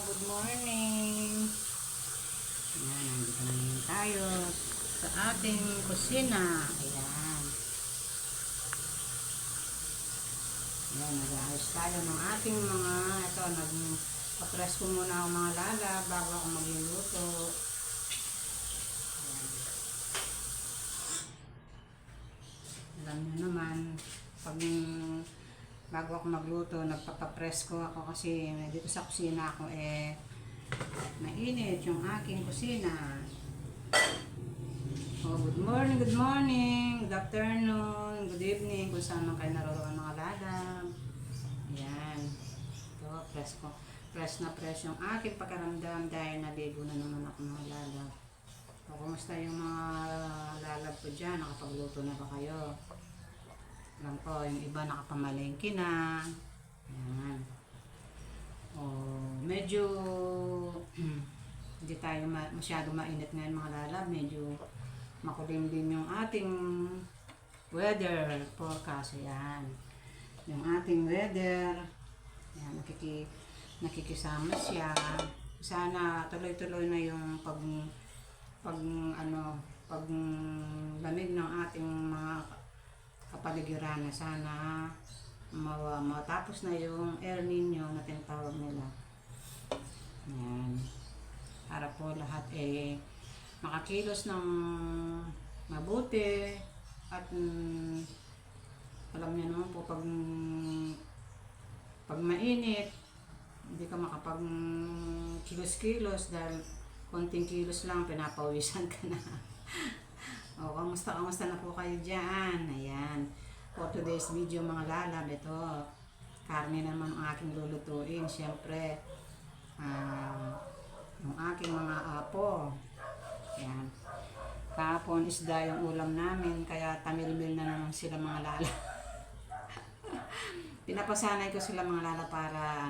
good morning. Ayan, nandito na naman tayo sa ating kusina. Ayan. Ayan, nag-aayos tayo ng ating mga, ito, nag-press ko muna ang mga lala bago ako magluluto. Ayan. Alam nyo naman, pag bago ako magluto, nagpapapress ko ako kasi dito sa kusina ako mainit yung aking kusina. Oh, good morning, good afternoon, good evening, kung saan man kayo naroon mga lalab. Ayan. Ito, press ko. Press na press yung aking pagkaramdam dahil naligo na naman ako mga lalab. O, kumusta yung mga lalab ko dyan? Nakapagluto na ba kayo? Alam ko, yung iba nakapamalengke na. Ayan. Medyo hindi tayo masyado mainit ngayon mga lalab. Medyo makulim din yung ating weather forecast. Ayan. Yung ating weather. Ayan, nakikisama siya. Sana tuloy-tuloy na yung pag lamig ng ating mga kapaligiran na sana matapos na yung El Nino na tinatawag nila. Ayan. Para po lahat makakilos ng mabuti at alam niyo naman po pag mainit hindi ka makapag kilos-kilos dahil konting kilos lang pinapawisan ka na. O, kamusta na po kayo dyan? Ayan. For today's video mga lalab, ito, karne naman ang aking lulutuin. Siyempre, yung aking mga apo. Ayan. Kahapon isda yung ulam namin, kaya tamilmil na naman sila mga lalab. Pinapasanay ko sila mga lalab para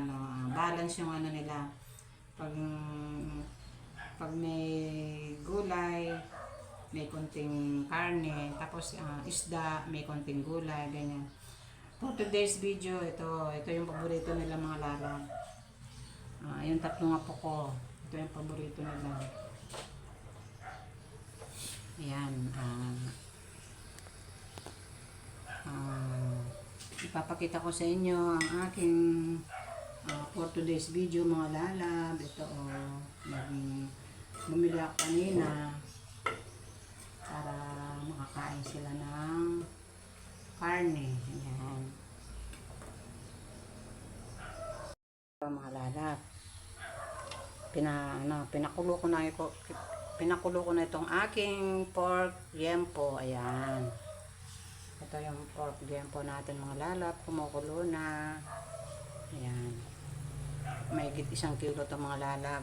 balance yung nila. Pag may gulay, may konting karne, tapos isda, may konting gulay, ganyan. For today's video, ito yung paborito nila mga lalab. Yung tatlong apo ko, ito yung paborito nila. Ayan. Ipapakita ko sa inyo ang aking for today's video mga lalab. Ito bumili ako kanina para makakain sila ng karne. Ayan. Mga lalab. Pinakulo ko na itong aking pork liempo. Ayan. Ito yung pork liempo natin mga lalab. Kumukulo na. Ayan. May higit 1 kilo ito mga lalab.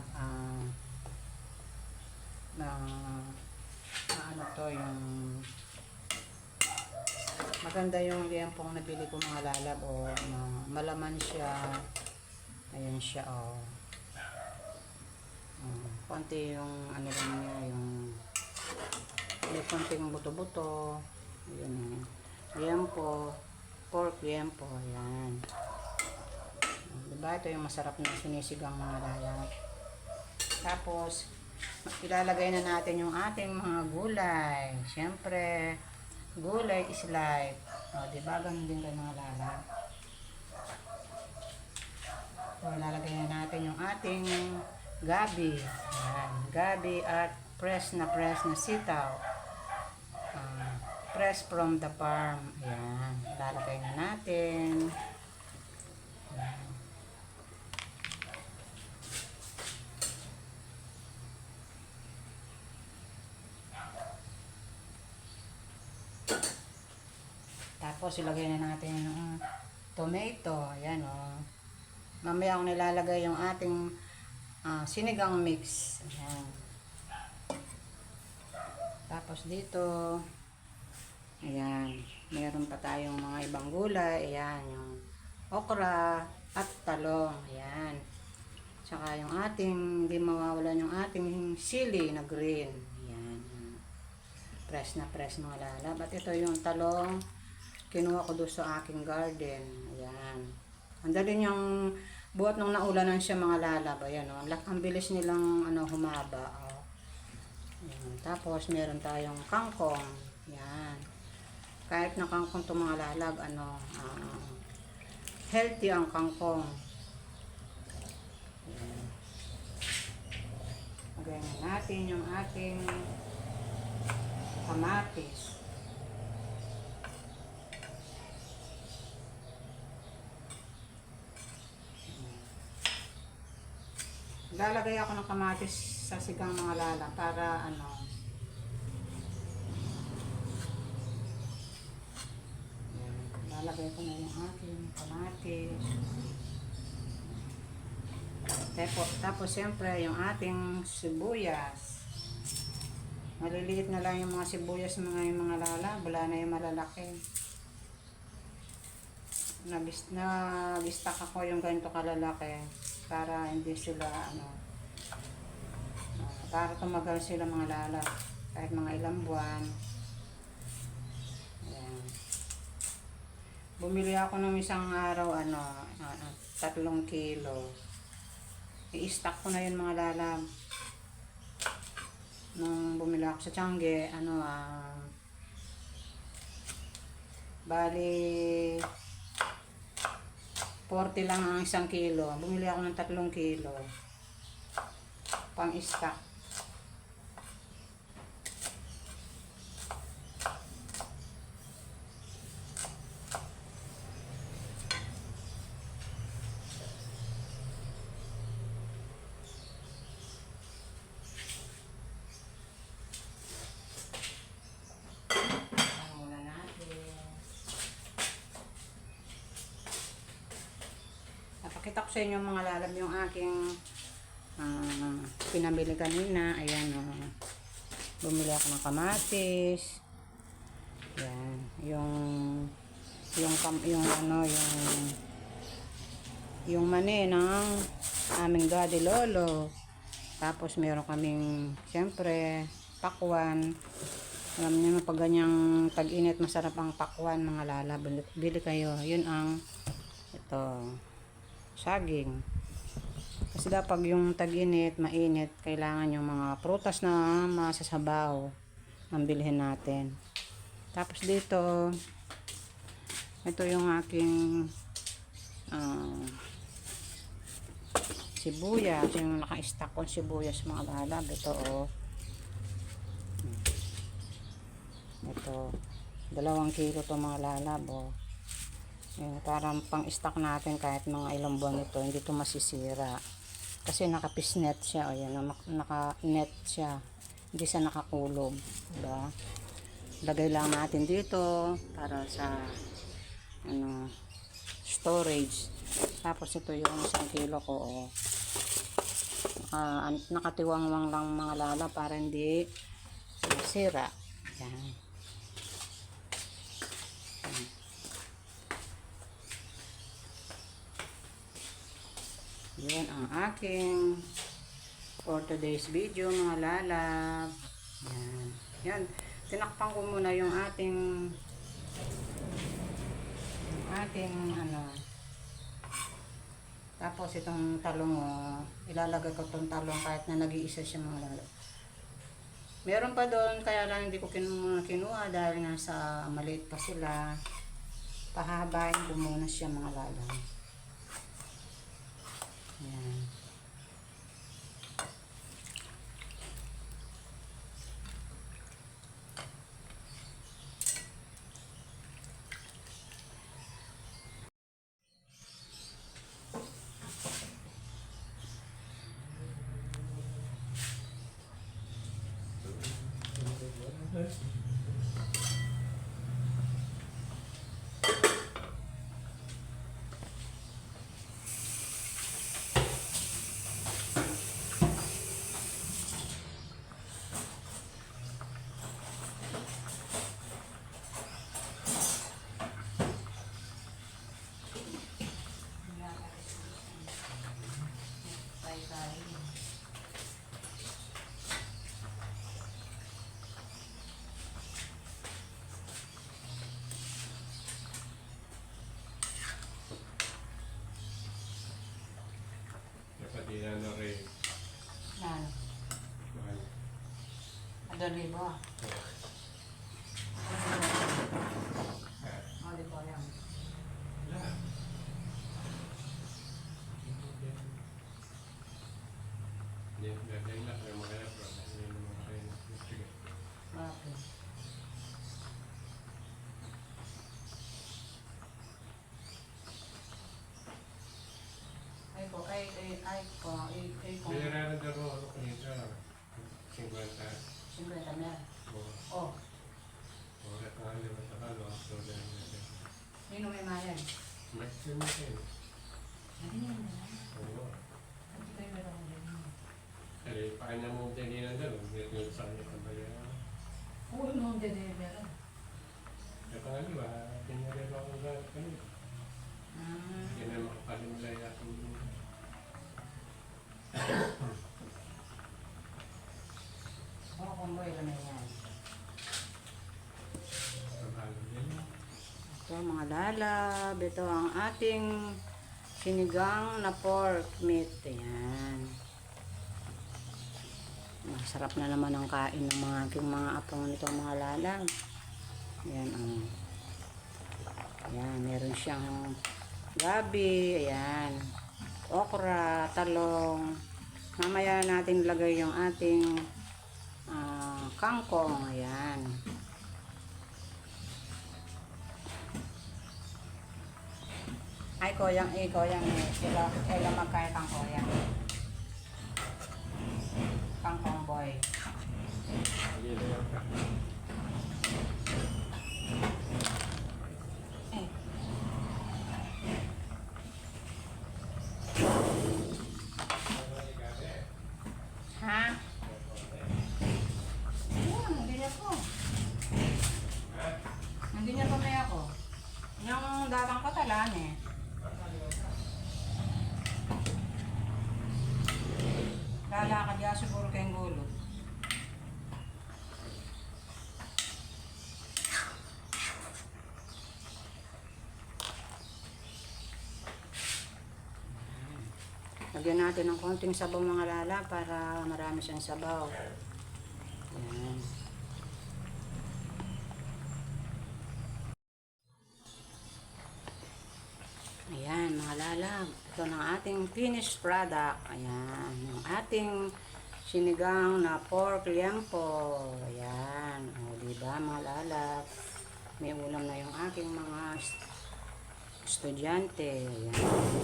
Yung maganda yung liempong nabili ko mga lalab. Malaman siya. Ayan siya. Konti yung lang niya, yung may konting buto-buto. Ayan. Liempo, pork liempo. Ayan. Diba? Ito yung masarap na sinisigang mga lalab. Tapos ilalagay na natin yung ating mga gulay. Siyempre, gulay is life. Diba? Ganun din kayo mga lalab. Ilalagay na natin yung ating gabi. Ayan. Gabi at press na sitaw. Press from the farm. Ayan. Ilalagay na natin. Ayan. Tapos ilagay na natin yung tomato. Ayan Mamaya ako nilalagay yung ating sinigang mix. Ayan. Tapos dito, ayan, mayroon pa tayong mga ibang gulay. Ayan, yung okra at talong. Ayan. Tsaka yung ating, hindi mawawalan yung ating sili na green. Ayan. Press na press mga lalab. At ito yung talong, kinuha ko doon sa aking garden. Ayan. Ang dali niyang Buhat nung naulanan siya mga lalab. Ayan, oh. Ang bilis nilang ano, humaba. Oh. Ayan. Tapos, meron tayong kangkong. Yan. Kahit na kangkong itong mga lalab, ano, healthy ang kangkong. Ayan. Ganyan natin yung ating kamatis. Lalagay ako ng kamatis sa sigang mga lalang para ano, lalagay ko na yung aking kamatis. Tapos siyempre yung ating sibuyas. Maliliit na lang yung mga sibuyas, yung mga lala, wala na yung malalaki. Nag-stock ako yung ganito kalalaki para hindi sila ano, para tumagal sila mga lala kahit mga ilang buwan. Ayan. Bumili ako ng isang araw ano, 3 kilo. I-stock ko na yun mga lala. Nung bumili ako sa Tiangge, ano, bali 40 lang ang 1 kilo. Bumili ako ng 3 kilo. Pang-stock. Napakita ko sa inyo mga lalab yung aking pinamili kanina. Ayan, bumili ako ng kamatis. Ayan, yung mani ng aming daddy lolo. Tapos meron kaming siyempre pakwan. Alam niyo pag ganyang tag-init masarap ang pakwan mga lalab. Bili kayo. Yun ang ito saging. Kasi dapat yung tag-init, mainit, kailangan yung mga prutas na masasabaw ang bilhin natin. Tapos dito, ito yung aking sibuyas, yung naka-stack kong sibuyas mga lalab. Ito ito 2 kilo to mga lalab. Parang pang-stock natin kahit mga ilang buwan ito, hindi ito masisira. Kasi naka-pisnet siya, naka-net siya. Hindi siya nakakulog, diba? Lagay lang natin dito para sa ano, storage. Tapos ito yung 1 kilo ko, nakatiwangwang lang mga lala para hindi masira. Yan. Yan ang aking for today's video mga lalab. Yan. Yan. Tinakpan ko muna yung ating ano. Tapos itong talong, ilalagay ko itong talong kahit na nag-iisa siya mga lalab. Meron pa doon, kaya lang hindi ko kinuha dahil nga sa maliit pa sila. Pahabain ko muna siya mga lalab. Yan. 1,000. Oh, di ko alam. Okay. Ay, 50 mil. Oh, sino may mayan? Hindi niya na. Hindi kayo meron ng ganyan. Oo, no, hindi meron. Oo, kumboy ka na yan. Ito mga lalab, ito ang ating sinigang na pork meat. Ayan. Masarap na naman ang kain ng mga aking mga apong nito mga lalab. Ayan ang. Ayan, meron siyang gabi, ayan. Okra, talong. Mamaya natin lagay yung ating kangkong, ayan. Ay, koyang, ila magkaya kang koyang. Kangkong boy. Ha? Nandiyan ako. Nandiyan pa may ako. Yung datang ko talaan eh. Lalakad ya siguro kayong gulo. Lagyan natin ng konting sabaw mga lala para marami siyang sabaw. Ayan. Ayan mga lalab. Ito na ang ating finished product. Ayan. Yung ating sinigang na pork liempo. Ayan. O diba mga lalab. May ulam na yung aking mga estudyante. Ayan.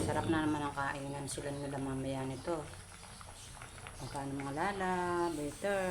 Sarap na naman ang kainan sila nila mamaya nito. Magkano mga lalab. Later.